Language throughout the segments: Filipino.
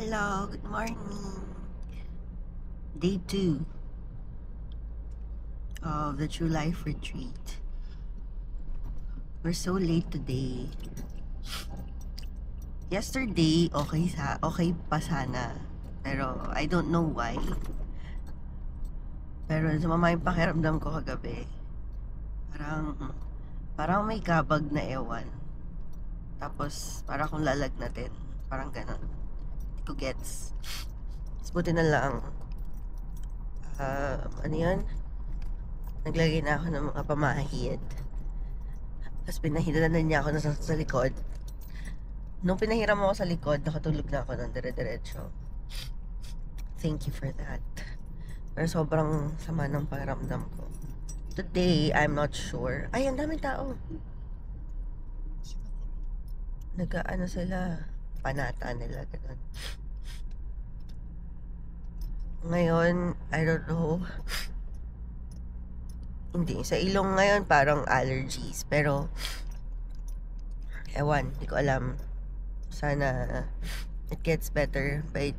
Hello, good morning. Day 2 of the True Life Retreat. We're so late today. Yesterday, okay pa sana. Pero I don't know why. Pero sumama yung pakiramdam ko kagabi. Parang may kabag na ewan. Tapos parang akong lalagnatin. Parang ganon. Hindi ko gets. Mas buti na lang. Ano yun? Naglagay na ako ng mga pamahid. Tapos pinahiran na niya ako sa likod. Nung pinahiram ako sa likod, nakatulog na ako ng dire-diretso. Thank you for that. Pero sobrang sama ng pakiramdam ko. Today, I'm not sure. Ay, ang daming tao. Nag-ano sila. Panata nila. Ganun. Ngayon, I don't know. Hindi. Sa ilong ngayon, parang allergies. Pero, ewan, hindi ko alam. Sana it gets better by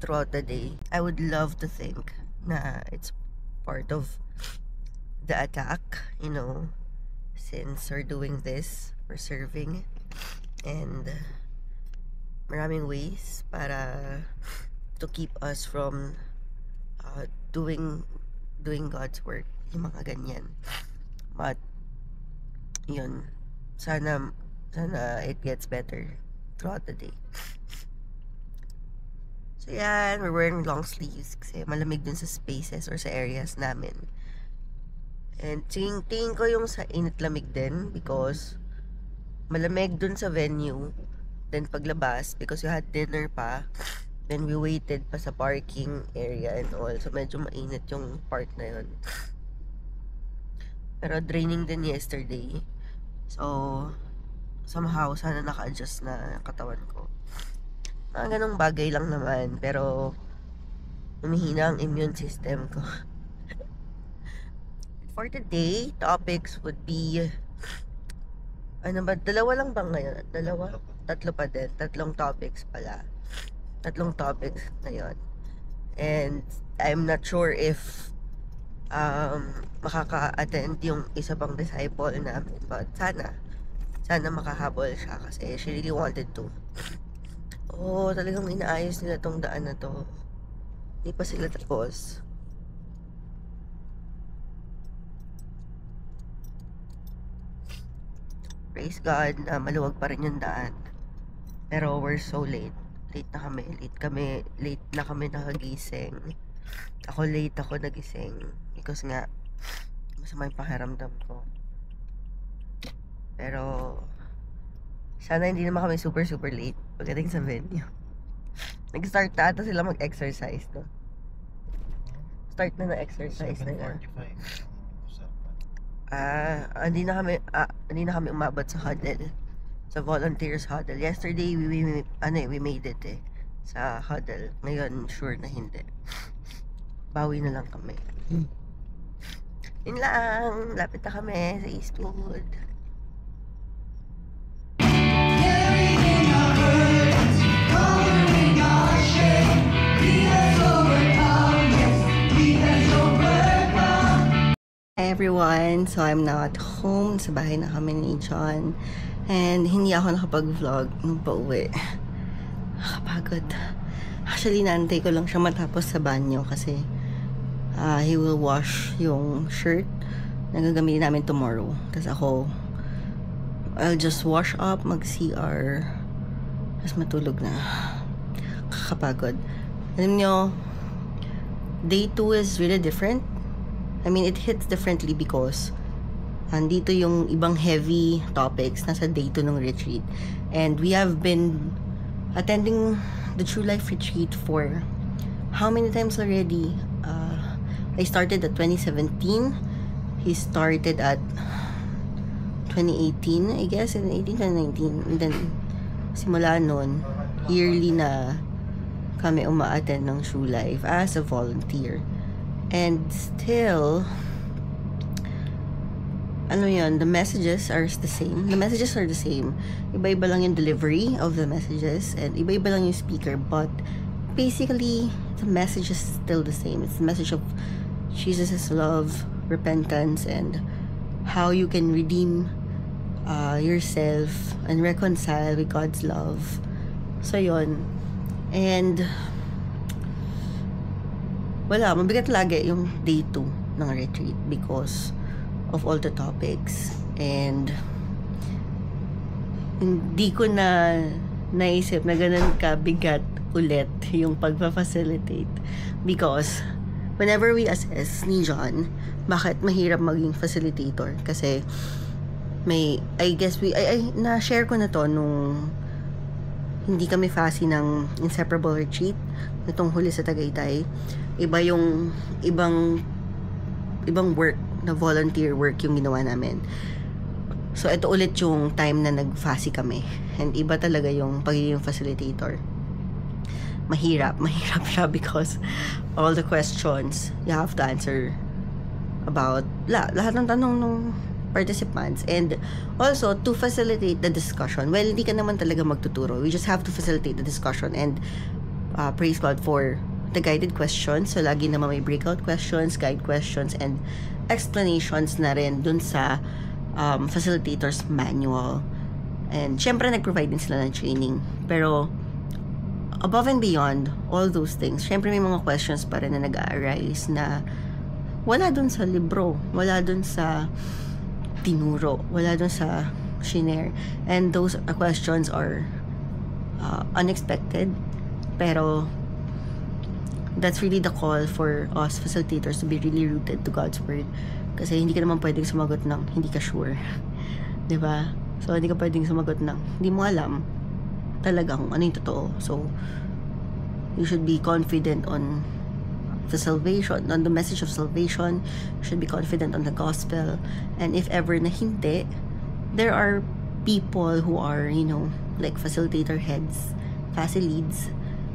throughout the day. I would love to think na it's part of the attack, you know, since we're doing this, we're serving, and maraming ways para to keep us from doing God's work, yung mga ganyan. But yun, sana it gets better throughout the day. So yan, we're wearing long sleeves kasi malamig dun sa spaces or sa areas namin. And tingin ko yung sa init-lamig din because malamig dun sa venue. Then paglabas, because we had dinner pa, then we waited pa sa parking area and all. So medyo mainit yung part na yun. Pero draining din yesterday. So somehow, sana naka-adjust na katawan ko. Mga ganong bagay lang naman. Pero humihina ang immune system ko. For today, topics would be ano ba? Dalawa lang bang ngayon? Dalawa? Tatlo pa din. Tatlong topics pala. Tatlong topics ngayon. And I'm not sure if makaka-attend yung isa pang disciple namin. But sana makahabol siya kasi she really wanted to. Oh, talagang inaayos nila tong daan na to. Hindi pa sila tapos. Praise God na maluwag pa rin yung daan. Pero we're so late. Late na kami nakagising. Late ako nagising. Because nga, masama yung pakiramdam ko. Pero sana hindi naman kami super late pagdating sa venue. Nag-start na ata sila mag-exercise, no? Start na exercise nila. 7:45. Hindi na kami umabot sa huddle. Sa volunteers huddle. Yesterday we made it sa huddle. Ngayon sure na hindi. Bawi na lang kami. Yun lang, lapit na kami sa Eastwood. Hi everyone, so I'm now at home. Sa bahay na kami ni John. And hindi ako nakapag-vlog nung pauwi. Nakapagod. Actually, naantay ko lang siya matapos sa banyo kasi he will wash yung shirt na gagamitin namin tomorrow. Tapos ako, I'll just wash up, mag-CR, tapos matulog na. Kakapagod. Alam nyo, day 2 is really different. I mean, it hits differently because andito yung ibang heavy topics nasa day 2 ng retreat. And we have been attending the True Life Retreat for how many times already? I started at 2017. He started at 2018, I guess. 2018, 2019. And then, simula nun, yearly na kami uma-attend ng True Life as a volunteer. And still, ano yun, the messages are the same. The messages are the same. Iba-iba lang yung delivery of the messages and iba-iba lang yung speaker, but basically, the message is still the same. It's the message of Jesus' love, repentance, and how you can redeem yourself and reconcile with God's love. So, yun. And wala, mabigat lagi yung day 2 ng retreat because of all the topics. And hindi ko na naisip na ganun kabigat ulit yung pagpa-facilitate because whenever we assess ni John bakit mahirap maging facilitator kasi I guess na-share ko na to nung hindi kami fasi ng Inseparable Retreat nitong huli sa Tagaytay. Iba yung ibang work na volunteer work yung ginawa namin. So ito ulit yung time na nag-fasi kami and iba talaga yung pagiging facilitator. Mahirap siya because all the questions you have to answer about lahat ng tanong ng participants, and also to facilitate the discussion. Well, hindi ka naman talaga magtuturo. We just have to facilitate the discussion and praise God for the guided questions. So lagi naman may breakout questions, guide questions, and explanations na rin dun sa facilitators manual. And syempre nag-provide din sila ng training. Pero above and beyond all those things, syempre may mga questions pa rin na nag-a-arise na wala dun sa libro, wala dun sa tinuro, wala dun sa shinare. And those questions are unexpected, pero that's really the call for us facilitators to be really rooted to God's word, kasi hindi ka naman pwedeng sumagot ng hindi ka sure. Diba? So hindi ka pwedeng sumagot ng hindi mo alam talaga kung ano yung totoo. So you should be confident on the salvation, on the message of salvation. You should be confident on the gospel. And if ever na hindi, there are people who are, like facilitator heads, FASI leads,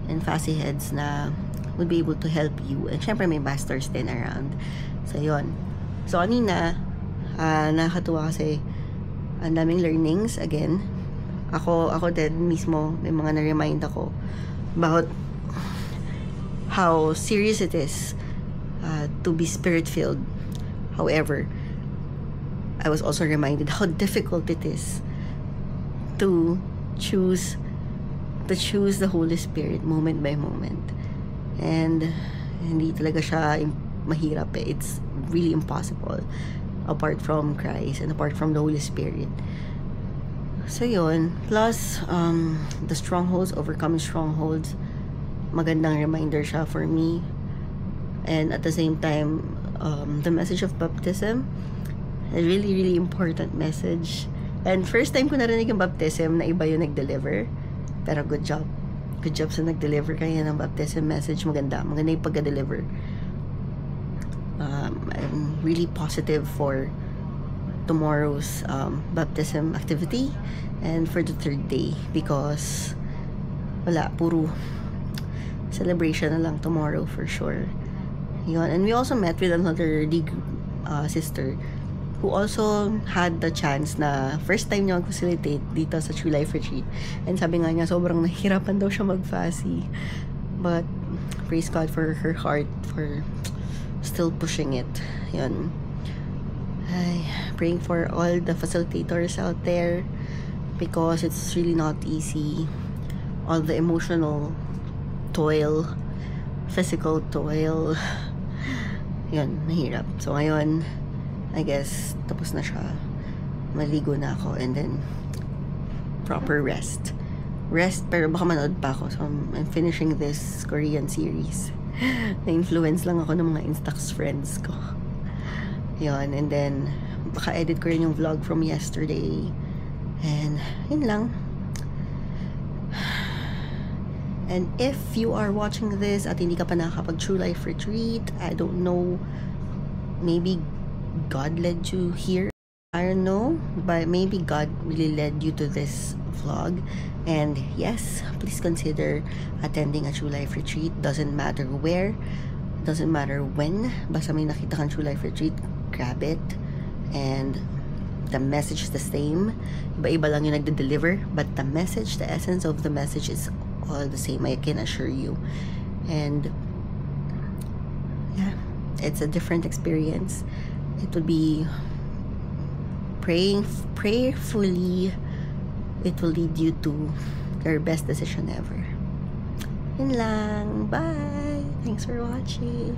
and FASI heads na would be able to help you. And syempre may pastors din around. So yun. So kanina, nakakatuwa kasi ang daming learnings again. Ako din mismo, may mga na-remind ako about how serious it is to be spirit-filled. However, I was also reminded how difficult it is to choose the Holy Spirit moment by moment. And hindi talaga siya mahirap eh. It's really impossible apart from Christ and apart from the Holy Spirit. So yun, plus the strongholds, overcoming strongholds, magandang reminder siya for me. And at the same time, the message of baptism, a really, really important message. And first time ko narinig yung baptism na iba yung nag-deliver. Pero good job. Good job sa nag-deliver kaya ng baptism message. Maganda yung pagka-deliver. I'm really positive for tomorrow's baptism activity and for the 3rd day because puro celebration na lang tomorrow for sure. Yun. And we also met with another D group sister who also had the chance na first time niya mag-facilitate dito sa True Life Retreat. And sabi nga niya, sobrang nahihirapan daw siya mag-fasi. But praise God for her heart for still pushing it. Yun. Praying for all the facilitators out there because it's really not easy. All the emotional toil, physical toil, yun, mahirap. So ngayon, I guess tapos na siya, maligo na ako, and then proper rest pero baka manood pa ako. So I'm finishing this Korean series. Na-influence lang ako ng mga Instax friends ko. Yun, and then baka edit ko rin yung vlog from yesterday, and yun lang. And if you are watching this at hindi ka pa nakakapag True Life Retreat, I don't know, maybe God led you here. I don't know, but maybe God really led you to this vlog. And yes, please consider attending a True Life Retreat. Doesn't matter where, doesn't matter when, basta may nakita kang True Life Retreat, grab it and the message is the same. Iba-iba lang yung nagde-deliver, but the message, the essence of the message is all the same, I can assure you. And yeah, it's a different experience. It will be prayerfully, it will lead you to your best decision ever. Yun lang. Bye! Thanks for watching.